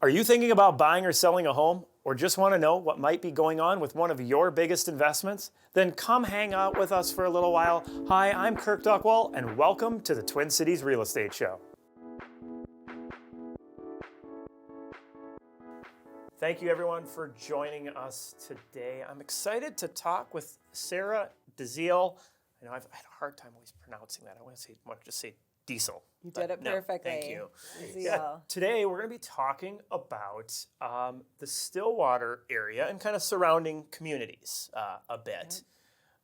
Are you thinking about buying or selling a home, or just want to know what might be going on with one of your biggest investments? Then come hang out with us for a little while. Hi, I'm Kirk Duckwall, and welcome to the Twin Cities Real Estate Show. Thank you everyone for joining us today. I'm excited to talk with Sarah Deziel. I know I've had a hard time always pronouncing that. I want to just say Diesel. You did it perfectly. Thank you. Yeah, today we're going to be talking about the Stillwater area and kind of surrounding communities a bit.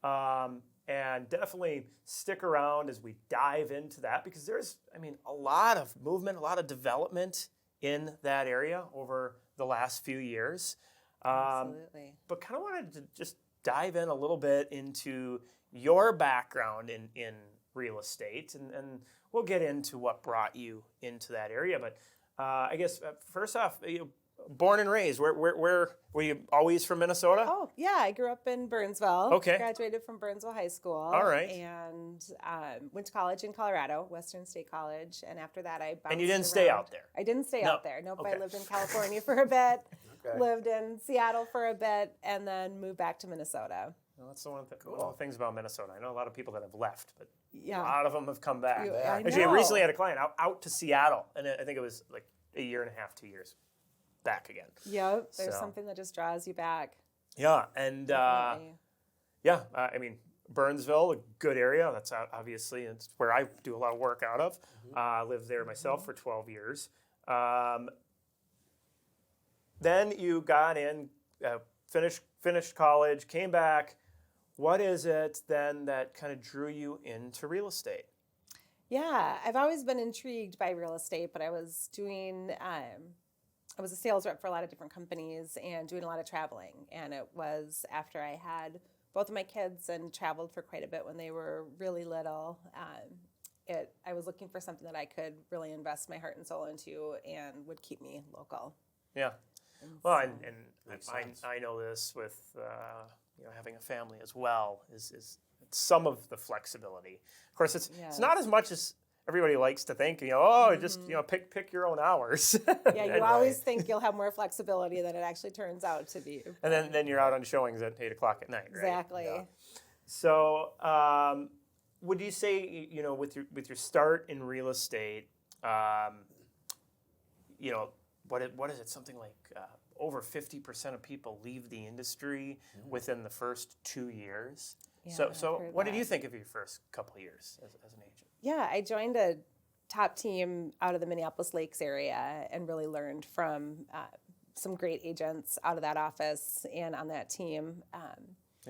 And definitely stick around as we dive into that because there's, a lot of movement, a lot of development in that area over the last few years. Absolutely. But kind of wanted to just dive in a little bit into your background in real estate, and we'll get into what brought you into that area. But I guess first off, born and raised, where were you? Always from Minnesota? Oh, yeah. I grew up in Burnsville. Okay. Graduated from Burnsville High School. All right. And went to college in Colorado, Western State College. And after that, I bounced And you didn't stay out there? I didn't stay out there. Nope. Okay. I lived in California for a bit, lived in Seattle for a bit, and then moved back to Minnesota. Well, that's one of the things about Minnesota. I know a lot of people that have left, but Yeah. a lot of them have come back. I Actually, I know. recently had a client out to Seattle, and I think it was like a year and a half, 2 years back again. Yep. There's So. something that just draws you back. Yeah, and Definitely. Burnsville, a good area. That's obviously it's where I do a lot of work out of. Lived there myself for 12 years. Then you got in, finished college, came back. What is it then that kind of drew you into real estate? Yeah, I've always been intrigued by real estate, but I was doing, I was a sales rep for a lot of different companies and doing a lot of traveling. And it was after I had both of my kids and traveled for quite a bit when they were really little. I was looking for something that I could really invest my heart and soul into and would keep me local. Yeah. Well, and I know this with having a family as well is some of the flexibility. Of course, it's not as much as everybody likes to think. Just pick your own hours. Yeah, you always think you'll have more flexibility than it actually turns out to be. And then you're out on showings at 8:00 at night, right? Exactly. Yeah. So, would you say with your start in real estate, what is it? Something like over 50% of people leave the industry within the first 2 years. Yeah, So what did you think of your first couple of years as an agent? Yeah, I joined a top team out of the Minneapolis Lakes area and really learned from some great agents out of that office and on that team. A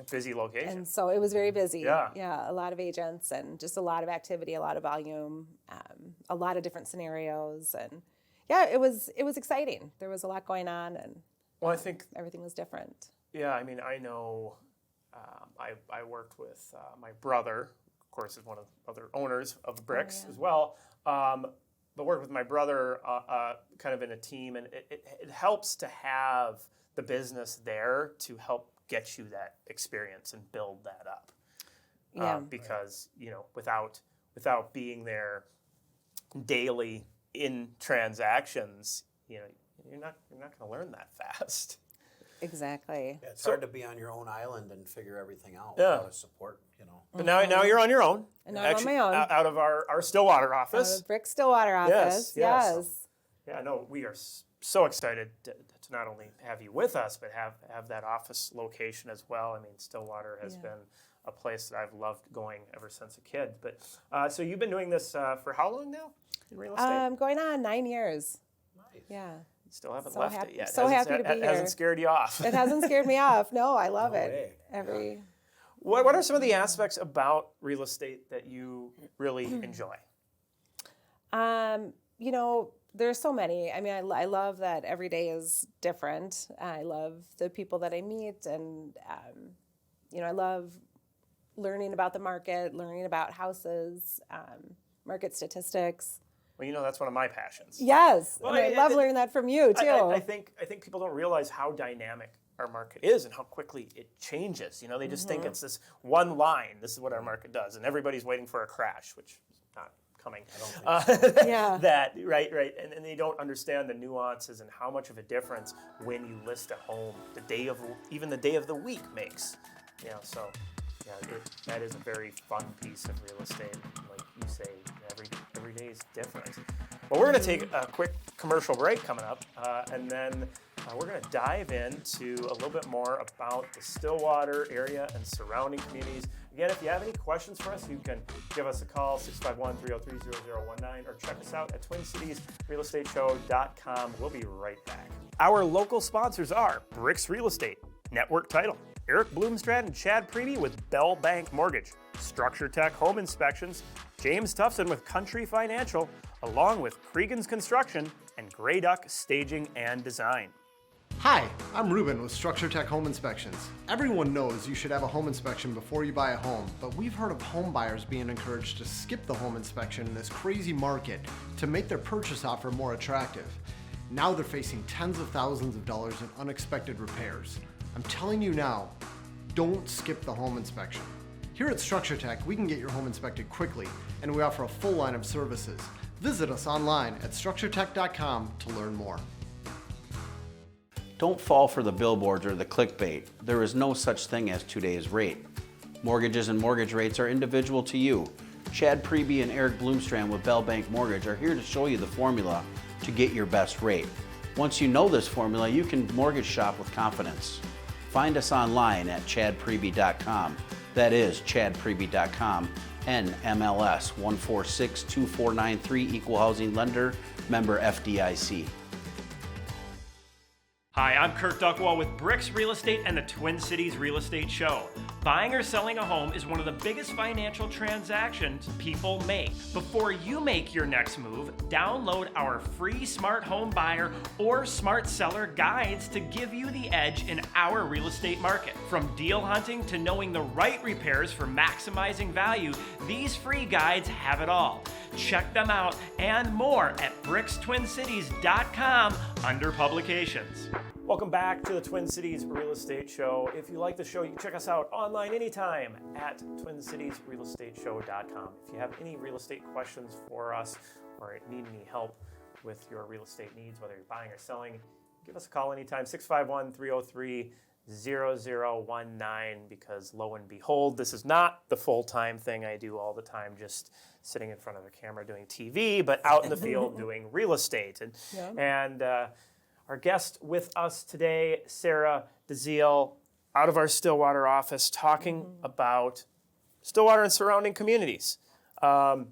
busy location. And so it was very busy. Yeah. A lot of agents and just a lot of activity, a lot of volume, a lot of different scenarios. And yeah, it was exciting. There was a lot going on, and I think everything was different. Yeah, I know. I worked with my brother, of course, is one of the other owners of BRIX as well. But worked with my brother kind of in a team, and it helps to have the business there to help get you that experience and build that up. Yeah. Because without being there daily in transactions, you're not going to learn that fast. Exactly. Yeah, it's hard to be on your own island and figure everything out Yeah. without support, But now you're on your own. And now I'm on my own. Out of our Stillwater office. BRIX Stillwater office. Yes. Yeah, no, we are so excited to not only have you with us, but have that office location as well. Stillwater has been a place that I've loved going ever since a kid. But so you've been doing this for how long now in real estate? Going on 9 years. Nice. Yeah. Still haven't so left happy- it yet. so happy to be It hasn't here. scared you off. It hasn't scared me off. No, I love No it. way. What are some of the aspects about real estate that you really enjoy? There's so many. I love that every day is different. I love the people that I meet, and I love learning about the market, learning about houses, market statistics. Well, that's one of my passions. Yes, Well, and I love learning that from you too. I think people don't realize how dynamic our market is and how quickly it changes. They just think it's this one line. This is what our market does, and everybody's waiting for a crash, which is not coming. I don't think Yeah. That right, and they don't understand the nuances and how much of a difference when you list a home, even the day of the week makes. So yeah, that is a very fun piece of real estate. Like you say, every day is different. Well, we're going to take a quick commercial break coming up, and then we're going to dive into a little bit more about the Stillwater area and surrounding communities. Again, if you have any questions for us, you can give us a call, 651-303-0019, or check us out at TwinCitiesRealEstateShow.com. We'll be right back. Our local sponsors are BRIX Real Estate, Network Title, Eric Bloomstrad and Chad Priebe with Bell Bank Mortgage, Structure Tech Home Inspections, James Tufton with Country Financial, along with Cregan's Construction and Grey Duck Staging and Design. Hi, I'm Ruben with Structure Tech Home Inspections. Everyone knows you should have a home inspection before you buy a home, but we've heard of home buyers being encouraged to skip the home inspection in this crazy market to make their purchase offer more attractive. Now they're facing tens of thousands of dollars in unexpected repairs. I'm telling you now, don't skip the home inspection. Here at Structure Tech, we can get your home inspected quickly, and we offer a full line of services. Visit us online at structuretech.com to learn more. Don't fall for the billboards or the clickbait. There is no such thing as today's rate. Mortgages and mortgage rates are individual to you. Chad Priebe and Eric Bloomstrand with Bell Bank Mortgage are here to show you the formula to get your best rate. Once you know this formula, you can mortgage shop with confidence. Find us online at chadpriebe.com. That is chadpriebe.com. NMLS 1462493, Equal Housing Lender, member FDIC. Hi, I'm Kirk Duckwall with BRIX Real Estate and the Twin Cities Real Estate Show. Buying or selling a home is one of the biggest financial transactions people make. Before you make your next move, download our free Smart Home Buyer or Smart Seller guides to give you the edge in our real estate market. From deal hunting to knowing the right repairs for maximizing value, these free guides have it all. Check them out and more at BRIXTwinCities.com under publications. Welcome back to the Twin Cities Real Estate Show. If you like the show, you can check us out online anytime at TwinCitiesRealEstateShow.com. If you have any real estate questions for us or need any help with your real estate needs, whether you're buying or selling, give us a call anytime, 651-303-0019, because lo and behold, this is not the full-time thing I do all the time, just sitting in front of a camera doing TV, but out in the field doing real estate. And our guest with us today, Sarah Deziel, out of our Stillwater office, talking about Stillwater and surrounding communities. And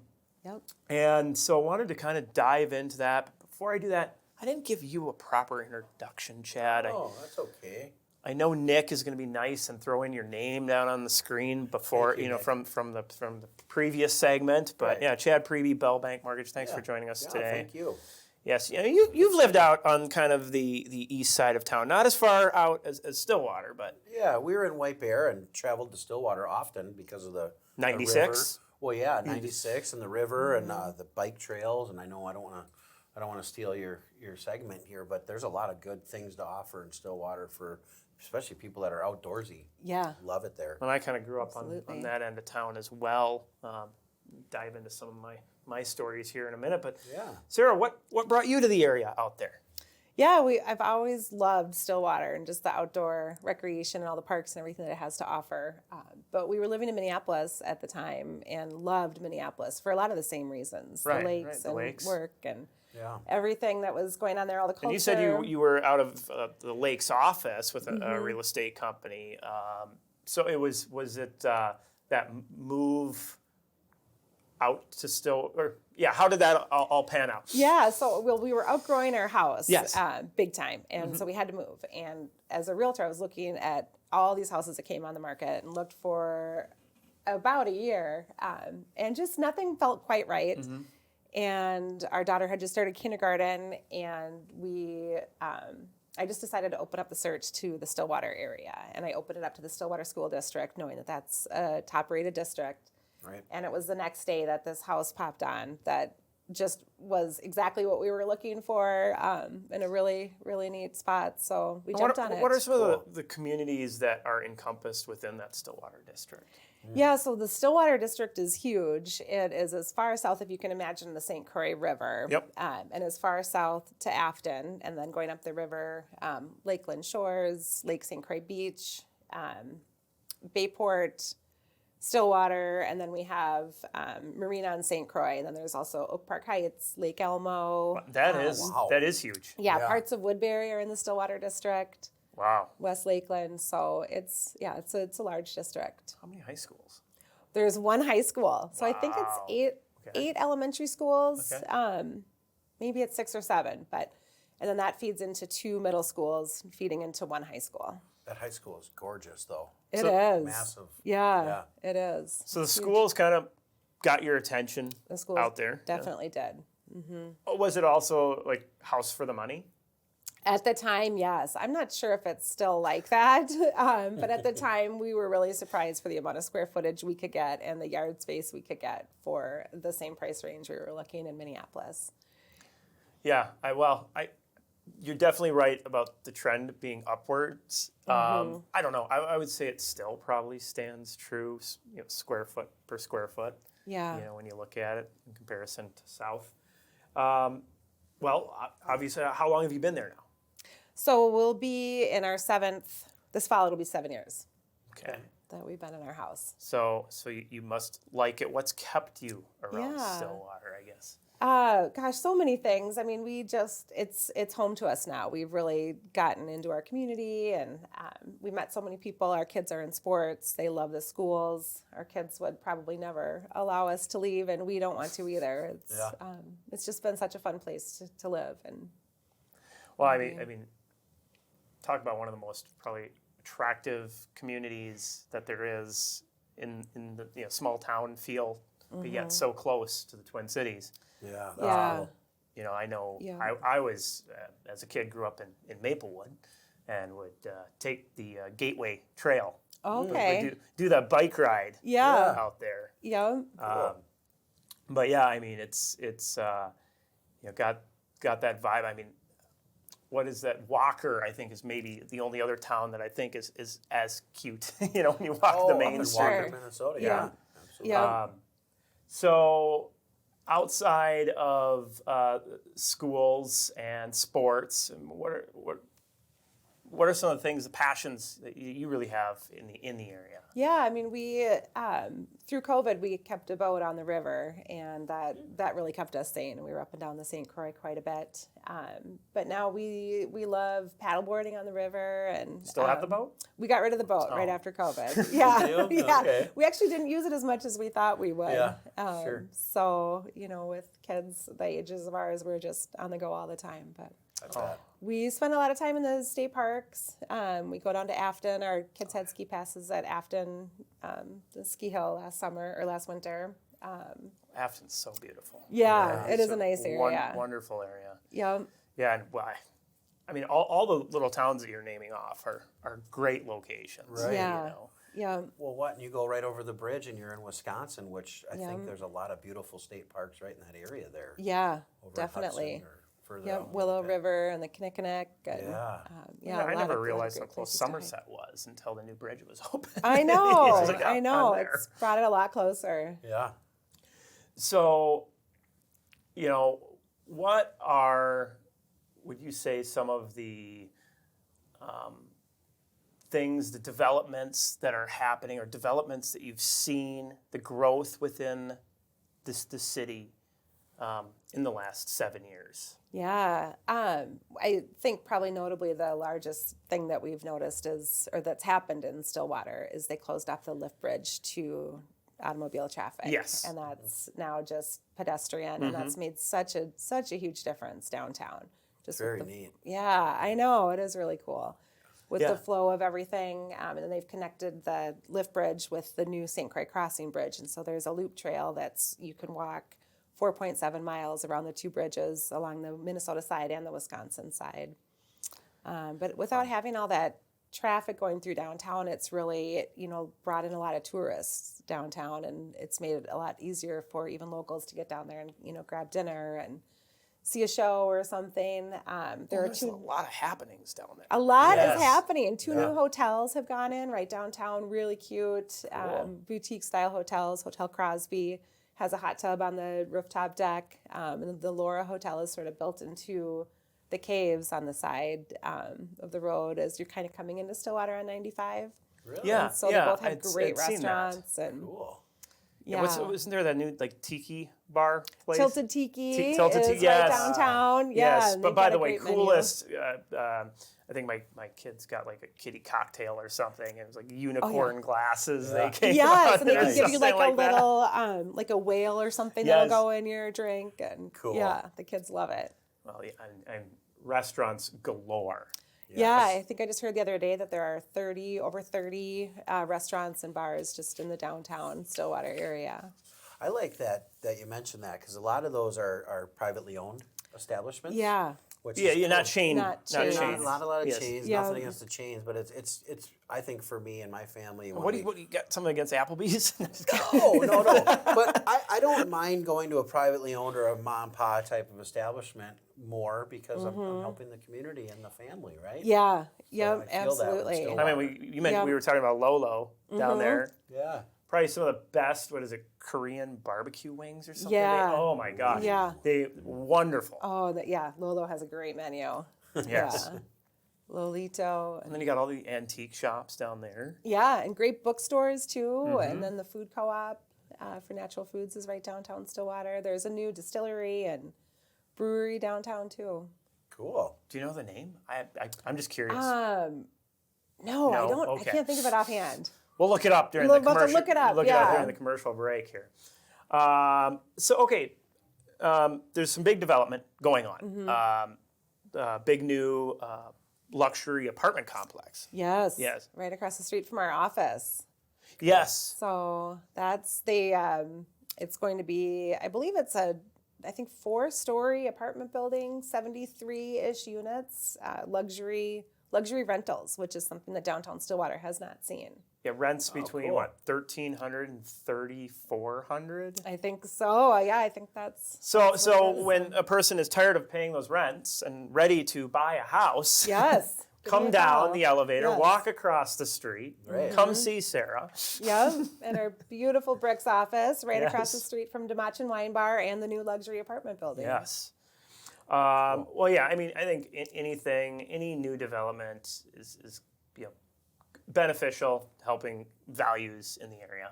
so I wanted to kind of dive into that. But before I do that, I didn't give you a proper introduction, Chad. Oh, that's okay. I know Nick is going to be nice and throw in your name down on the screen before, you, from the previous segment. But Right. yeah, Chad Priebe, Bell Bank Mortgage, thanks for joining us today. Thank you. Yes, you've lived out on kind of the east side of town, not as far out as Stillwater, but Yeah, we were in White Bear and traveled to Stillwater often because of the 96? river. Well, yeah, 96 and the river and the bike trails. And I know I don't want to steal your segment here, but there's a lot of good things to offer in Stillwater for especially people that are outdoorsy. Yeah. Love it there. and I kind of grew up on Absolutely. that end of town as well. Dive into some of my stories here in a minute, but Yeah. Sarah, what brought you to the area out there? Yeah, I've always loved Stillwater and just the outdoor recreation and all the parks and everything that it has to offer. But we were living in Minneapolis at the time and loved Minneapolis for a lot of the same reasons. Right, the lakes right, the and lakes. work and Yeah. everything that was going on there, all the culture. And you said you were out of the Lakes office with a real estate company. So was it that move out to how did that all pan out? Yeah, so we were outgrowing our house, Yes. big time, and so we had to move. And as a realtor, I was looking at all these houses that came on the market and looked for about a year, and just nothing felt quite right. And our daughter had just started kindergarten, and I just decided to open up the search to the Stillwater area, and I opened it up to the Stillwater School District, knowing that that's a top-rated district. Right. And it was the next day that this house popped on that just was exactly what we were looking for, in a really, really neat spot. So we jumped on it. What are some of the communities that are encompassed within that Stillwater district? Yeah, so the Stillwater district is huge. It is as far south, if you can imagine, the St. Croix River. Yep. And as far south to Afton, and then going up the river, Lakeland Shores, Lake St. Croix Beach, Bayport, Stillwater, and then we have Marina on St. Croix, and then there's also Oak Park Heights, Lake Elmo. That is huge. Yeah, parts of Woodbury are in the Stillwater district. Wow. West Lakeland, so it's a large district. How many high schools? There's one high school, so I think it's Wow. eight elementary schools. Okay. Maybe it's 6 or 7, and then that feeds into 2 middle schools, feeding into 1 high school. That high school is gorgeous, though. It is massive. Yeah, it is. So the schools kind of got your attention The schools out there. definitely did. Was it also like house for the money? At the time, yes. I'm not sure if it's still like that, but at the time, we were really surprised for the amount of square footage we could get and the yard space we could get for the same price range we were looking in Minneapolis. Yeah, you're definitely right about the trend being upwards. I don't know. I would say it still probably stands true, square foot per square foot. Yeah. When you look at it in comparison to South. Well, obviously, how long have you been there now? So we'll be in our 7th, this fall it'll be 7 years Okay. that we've been in our house. So you must like it. What's kept you around Yeah. Stillwater, I guess? Gosh, so many things. I mean, it's home to us now. We've really gotten into our community, and we met so many people. Our kids are in sports. They love the schools. Our kids would probably never allow us to leave, and we don't want to either. It's just been such a fun place to live. And Well, I mean, talk about one of the most probably attractive communities that there is in the small town feel, but yet so close to the Twin Cities. Yeah. yeah, I know Yeah. I was, as a kid, grew up in Maplewood and would take the Gateway Trail. okay, Would do that bike ride Yeah. out there. yeah, But yeah, I mean, it's got that vibe. I mean, what is that? Walker, I think, is maybe the only other town that I think is as cute. when you walk the main in street. Walker, Minnesota. Yeah. Absolutely. yeah. So, outside of schools and sports, what are some of the things, the passions that you really have in the area? Yeah, I mean, we through COVID we kept a boat on the river, and that really kept us sane. We were up and down the St. Croix quite a bit, but now we love paddleboarding on the river, and Still have the boat? We got rid of the boat right after COVID. Yeah, you? yeah. Okay. We actually didn't use it as much as we thought we would. Yeah, sure. So with kids the ages of ours, we're just on the go all the time, but. We spend a lot of time in the state parks. We go down to Afton. Our kids had ski passes at Afton, the ski hill last winter. Afton's so beautiful. Yeah, it is It's a nice area. Wonderful area. Yeah. Yeah, and I mean, all the little towns that you're naming off are great locations. Right. Yeah. Yeah. Well, and you go right over the bridge and you're in Wisconsin, which I Yeah. think there's a lot of beautiful state parks right in that area there. Yeah, Over at definitely. Hudson or further Yeah, out. Willow Okay. River and the Kinnickinnick. And, Yeah. yeah. I a lot never of realized how great close places to hike. Somerset was until the new bridge was open. I know. It's like, I I'm know. there. It's brought it a lot closer. Yeah. So, what would you say, some of the things, the developments that are happening, or developments that you've seen, the growth within the city in the last 7 years? Yeah, I think probably notably the largest thing that we've noticed that's happened in Stillwater is they closed off the lift bridge to automobile traffic. Yes. And that's now just pedestrian, and that's made such a huge difference downtown. Just with Very the- neat. Yeah, I know, it is really cool. With Yeah. the flow of everything, and then they've connected the lift bridge with the new St. Croix Crossing Bridge, and so there's a loop trail you can walk 4.7 miles around the 2 bridges along the Minnesota side and the Wisconsin side. But without having all that traffic going through downtown, it's really, brought in a lot of tourists downtown, and it's made it a lot easier for even locals to get down there and, grab dinner and see a show or something. There's a lot of happenings down there. A lot Yes. is happening. Two new hotels have gone in right downtown, really cute, boutique style hotels. Hotel Crosby has a hot tub on the rooftop deck, and the Laura Hotel is sort of built into the caves on the side of the road as you're kind of coming into Stillwater on 95. Really? Yeah, And so they both have I'd great seen that. restaurants and Cool. Isn't there that new tiki bar place? Tilted Tiki Tilted is Tiki, right yes. downtown. Yeah, Yes, and but they've by got the a way, great menu. coolest. I think my kids got like a kitty cocktail or something. And it was like unicorn glasses. They came Yes, out and they or can give you like something a that. little, like a whale or something that'll Yes. go in your drink, and Cool. yeah, the kids love it. Well, yeah, and restaurants galore. Yeah, I think I just heard the other day that there are over 30 restaurants and bars just in the downtown Stillwater area. I like that you mentioned that because a lot of those are privately owned establishments. Yeah, Which Yeah, is you're not cool. chain. Not Not chains. chains. A lot of Yes. chains. Yeah. Nothing against the chains, but it's I think for me and my family. when What do we- you got? Something against Applebee's? No. But I don't mind going to a privately owned or a mom and pop type of establishment more because I'm helping the community and the family, right? yeah, I yep, feel that with absolutely. Stillwater. I mean, you mentioned Yeah. we were talking about Lolo down there. Yeah. Probably some of the best. What is it? Korean barbecue wings or something? Yeah. Oh my gosh. Yeah. They wonderful. Oh, Lolo has a great menu. Yes. Yeah. Lolito. And then you got all the antique shops down there. Yeah, and great bookstores too. And then the food co-op for natural foods is right downtown Stillwater. There's a new distillery and brewery downtown too. Cool. Do you know the name? I'm just curious. No, No? I don't. Okay. I can't think of it offhand. We'll look it up during We'll the have to commercial. look it up, Look it up yeah. during the commercial break here. There's some big development going on. Big new luxury apartment complex. Yes. Yes. Right across the street from our office. Yes. So that's it's going to be, I believe it's a 4-story apartment building, 73-ish units, luxury rentals, which is something that downtown Stillwater has not seen. Yeah, rents between cool. what, $1,300 and $3,400. I think so. Yeah, I think that's So what it is. when a person is tired of paying those rents and ready to buy a house, Yes. Give me come a down call. the elevator, Yes. walk across the street, Right. come see Sarah. Yep, and our beautiful BRIX office right across the Yes. street from DeMatchin Wine Bar and the new luxury apartment building. Yes. Well, yeah. I mean, I think any new development is beneficial, helping values in the area.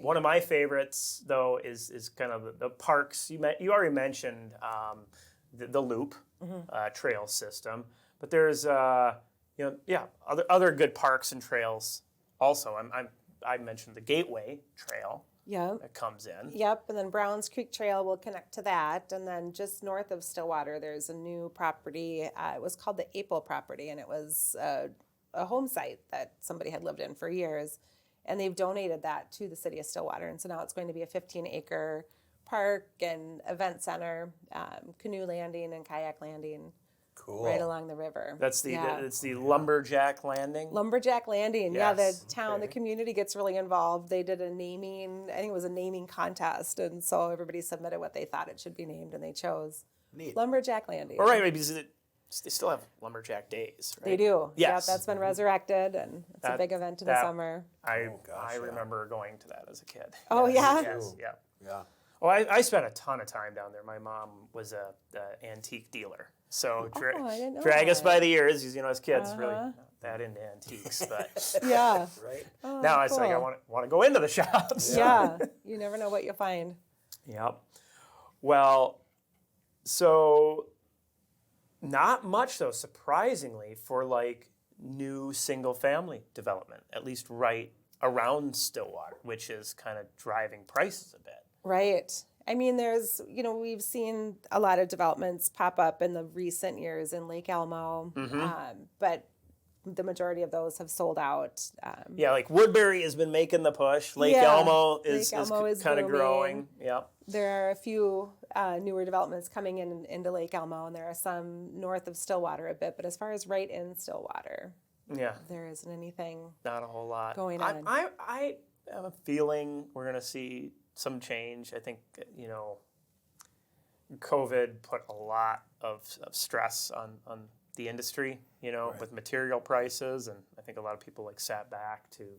One of my favorites, though, is kind of the parks. You already mentioned the Loop trail system, but there's other good parks and trails also. I mentioned the Gateway Trail Yep. that comes in. Yep, and then Browns Creek Trail will connect to that. And then just north of Stillwater, there's a new property. It was called the Apel property, and it was a home site that somebody had lived in for years. And they've donated that to the city of Stillwater. And so now it's going to be a 15-acre park and event center, canoe landing and kayak landing Cool. right along the river. That's the Yeah. it's the Lumberjack Landing. Lumberjack Landing. Yeah, the Yes, town, the okay. community gets really involved. They did I think it was a naming contest, and so everybody submitted what they thought it should be named, and they chose Neat. Lumberjack Landing. All right, because they still have Lumberjack Days, right? They do. Yes. Yep, that's been resurrected, and it's a That- big event in the that- summer. I Oh, gosh, I yeah. remember going to that as a kid. Oh, yeah? Yes, yeah. Yeah. Oh, I spent a ton of time down there. My mom was a antique dealer, so I didn't know drag us that. by the ears. As kids, really Uh-huh. not that into antiques, but Yeah. Right. Oh, now it's like I cool. want to go into the shops. Yeah. You never know what you'll find. Yep. Well, so not much though, surprisingly, for like new single family development, at least right around Stillwater, which is kind of driving prices a bit. Right. I mean, we've seen a lot of developments pop up in the recent years in Lake Elmo, but the majority of those have sold out. Yeah, like Woodbury has been making the push. Lake Yeah, Elmo is Lake Elmo is kind of booming. growing. Yep. There are a few newer developments coming into Lake Elmo, and there are some north of Stillwater a bit, but as far as right in Stillwater, Yeah. there isn't anything Not a whole lot going on. I have a feeling we're going to see some change. I think, COVID put a lot of stress on the industry, Right. with material prices, and I think a lot of people sat back to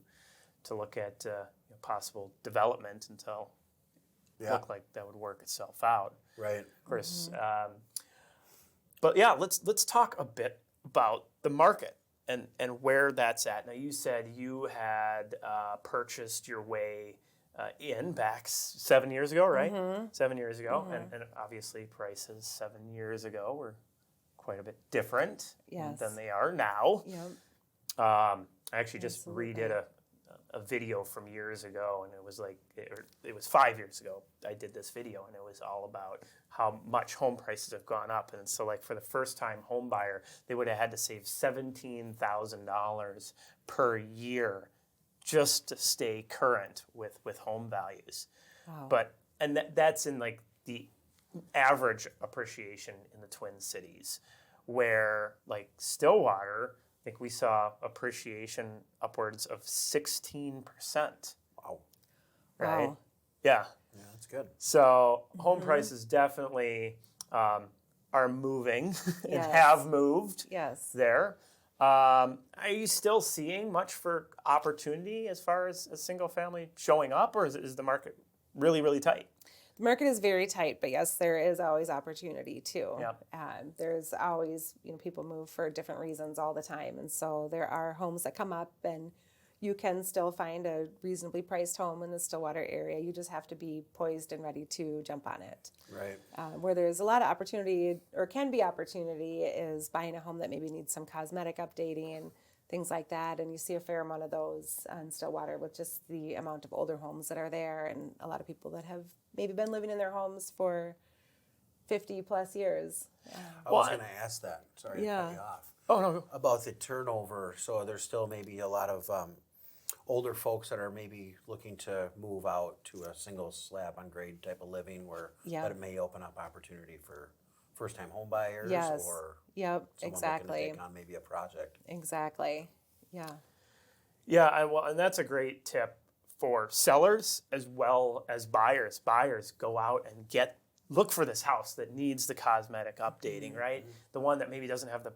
look at possible development until it looked like that would work itself out. Right. Of course, but yeah, let's talk a bit about the market and where that's at. Now, you said you had purchased your way in back 7 years ago, right? 7 years ago, and obviously prices 7 years ago were quite a bit different Yes. than they are now. Yep. I actually just Absolutely. redid a video from years ago, and it was it was 5 years ago I did this video, and it was all about how much home prices have gone up. And so for the first time home buyer, they would have had to save $17,000 per year just to stay current with home values. Wow. And that's in the average appreciation in the Twin Cities, where Stillwater, I think we saw appreciation upwards of 16%. Wow. Right? Wow. Yeah. Yeah, that's good. So home prices definitely are moving and Yes. have moved Yes. there. Are you still seeing much for opportunity as far as a single family showing up, or is the market really, really tight? The market is very tight, but yes, there is always opportunity too. Yep. There's always, people move for different reasons all the time. And so there are homes that come up, and you can still find a reasonably priced home in the Stillwater area. You just have to be poised and ready to jump on it. Right. Where there's a lot of opportunity, or can be opportunity, is buying a home that maybe needs some cosmetic updating and things like that. And you see a fair amount of those in Stillwater with just the amount of older homes that are there, and a lot of people that have maybe been living in their homes for 50 plus years. I was going to ask that. Sorry to cut you off. Oh, no. About the turnover. So there's still maybe a lot of older folks that are maybe looking to move out to a single slab on grade type of living, where that it may open up opportunity for first-time home buyers Yes. or Yep, someone exactly. looking to take on maybe a project. Exactly. Yeah. Yeah, and that's a great tip for sellers as well as buyers. Buyers, go out and look for this house that needs the cosmetic updating, right? The one that maybe doesn't have the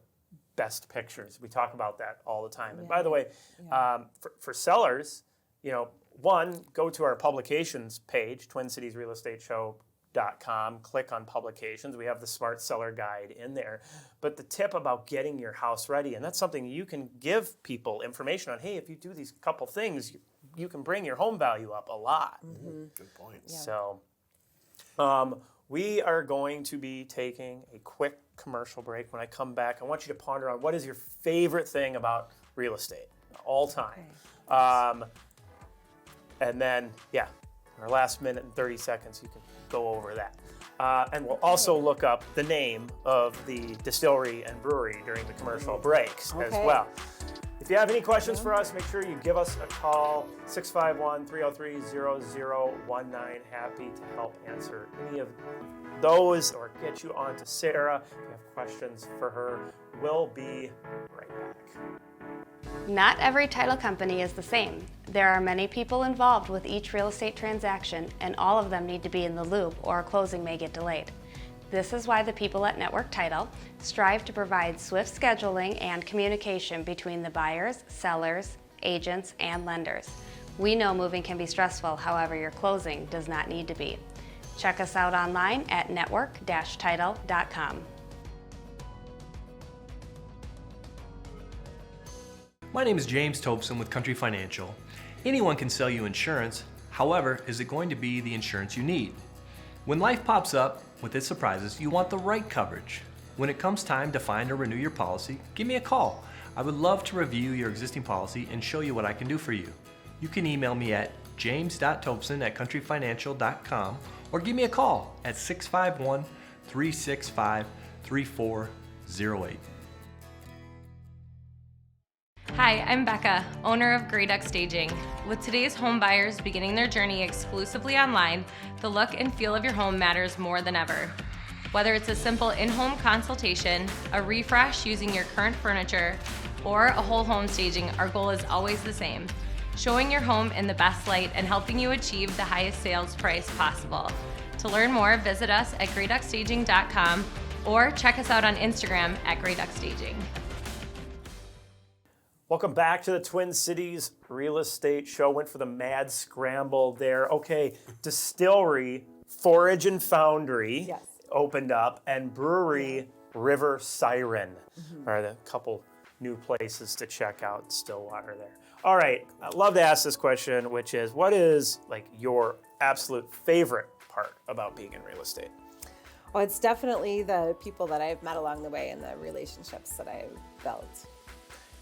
best pictures. We talk about that all the time. And by the way, for sellers, one, go to our publications page, TwinCitiesRealEstateShow.com, click on publications. We have the Smart Seller Guide in there. But the tip about getting your house ready, and that's something you can give people information on. Hey, if you do these couple things, you can bring your home value up a lot. Good point. Yeah. So we are going to be taking a quick commercial break. When I come back, I want you to ponder on what is your favorite thing about real estate all time. And then, our last minute and 30 seconds, you can go over that. And we'll also look up the name of the distillery and brewery during the commercial breaks as well. If you have any questions for us, make sure you give us a call, 651-303-0019. Happy to help answer any of those or get you on to Sarah. If you have questions for her, we'll be right back. Not every title company is the same. There are many people involved with each real estate transaction, and all of them need to be in the loop or a closing may get delayed. This is why the people at Network Title strive to provide swift scheduling and communication between the buyers, sellers, agents, and lenders. We know moving can be stressful, however, your closing does not need to be. Check us out online at network-title.com. My name is James Tobson with Country Financial. Anyone can sell you insurance. However, is it going to be the insurance you need? When life pops up with its surprises, you want the right coverage. When it comes time to find or renew your policy, give me a call. I would love to review your existing policy and show you what I can do for you. You can email me at james.tobson@countryfinancial.com or give me a call at 651-365-3408. Hi, I'm Becca, owner of Grey Duck Staging. With today's home buyers beginning their journey exclusively online, the look and feel of your home matters more than ever. Whether it's a simple in-home consultation, a refresh using your current furniture, or a whole home staging, our goal is always the same: showing your home in the best light and helping you achieve the highest sales price possible. To learn more, visit us at greyduckstaging.com or check us out on Instagram at greyduckstaging. Welcome back to the Twin Cities Real Estate Show. Went for the mad scramble there. Okay, distillery, Forage and Foundry Yes. opened up, and brewery River Siren are the couple new places to check out Stillwater there. All right, I'd love to ask this question, which is, what is like your absolute favorite part about being in real estate? Well, it's definitely the people that I've met along the way and the relationships that I've built.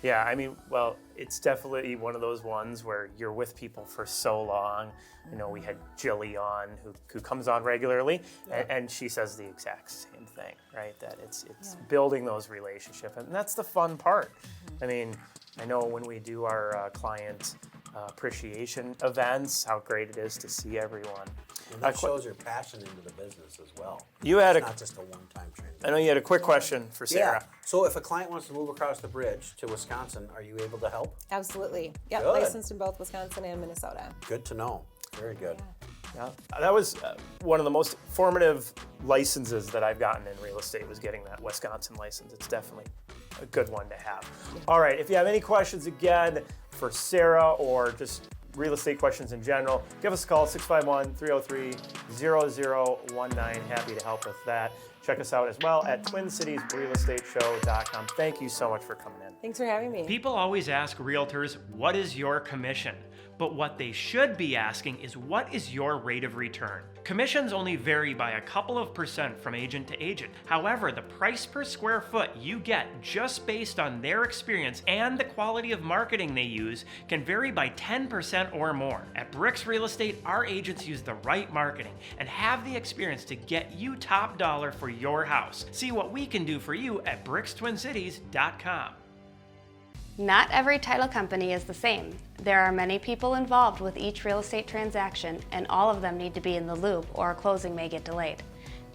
Yeah, I mean, well, it's definitely one of those ones where you're with people for so long. You know, we had Jilly on, who comes on regularly, and she says the exact same thing, right? That it's building those relationships, and that's the fun part. I mean, I know when we do our client appreciation events, how great it is to see everyone. And that shows your passion into the business as well. You had it's not just a one-time training. I know you had a quick question for Sarah. Yeah. So if a client wants to move across the bridge to Wisconsin, are you able to help? Absolutely. Yep, Good. licensed in both Wisconsin and Minnesota. Good to know. Very good. Yeah, that was one of the most formative licenses that I've gotten in real estate, was getting that Wisconsin license. It's definitely a good one to have. All right, if you have any questions again for Sarah or just real estate questions in general, give us a call, 651-303-0019. Happy to help with that. Check us out as well at TwinCitiesRealEstateShow.com. Thank you so much for coming in. Thanks for having me. People always ask realtors, what is your commission? But what they should be asking is, what is your rate of return? Commissions only vary by a couple of % from agent to agent. However, the price per square foot you get just based on their experience and the quality of marketing they use can vary by 10% or more. At BRIX Real Estate, our agents use the right marketing and have the experience to get you top dollar for your house. See what we can do for you at BRIXTwinCities.com. Not every title company is the same. There are many people involved with each real estate transaction, and all of them need to be in the loop or a closing may get delayed.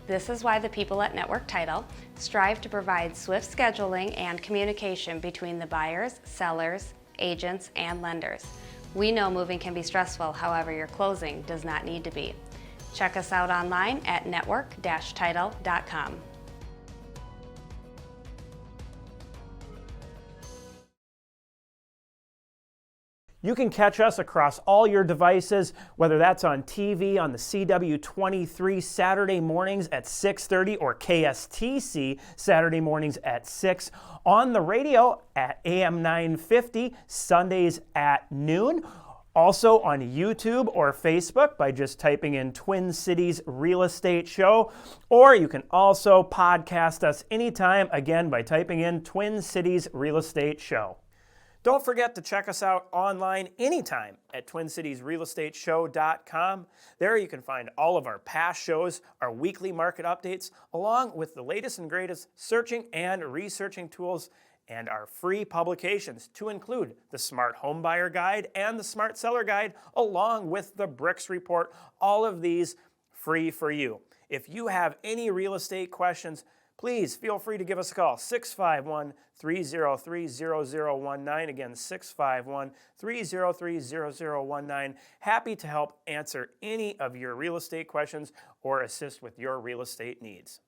This is why the people at Network Title strive to provide swift scheduling and communication between the buyers, sellers, agents, and lenders. We know moving can be stressful, however, your closing does not need to be. Check us out online at network-title.com. You can catch us across all your devices, whether that's on TV on the CW23 Saturday mornings at 6:30 or KSTC Saturday mornings at 6, on the radio at AM 950 Sundays at noon, also on YouTube or Facebook by just typing in Twin Cities Real Estate Show, or you can also podcast us anytime, again, by typing in Twin Cities Real Estate Show. Don't forget to check us out online anytime at TwinCitiesRealEstateShow.com. There you can find all of our past shows, our weekly market updates, along with the latest and greatest searching and researching tools, and our free publications, to include the Smart Home Buyer Guide and the Smart Seller Guide, along with the BRIX Report. All of these free for you. If you have any real estate questions, please feel free to give us a call, 651-303-0019. Again, 651-303-0019. Happy to help answer any of your real estate questions or assist with your real estate needs.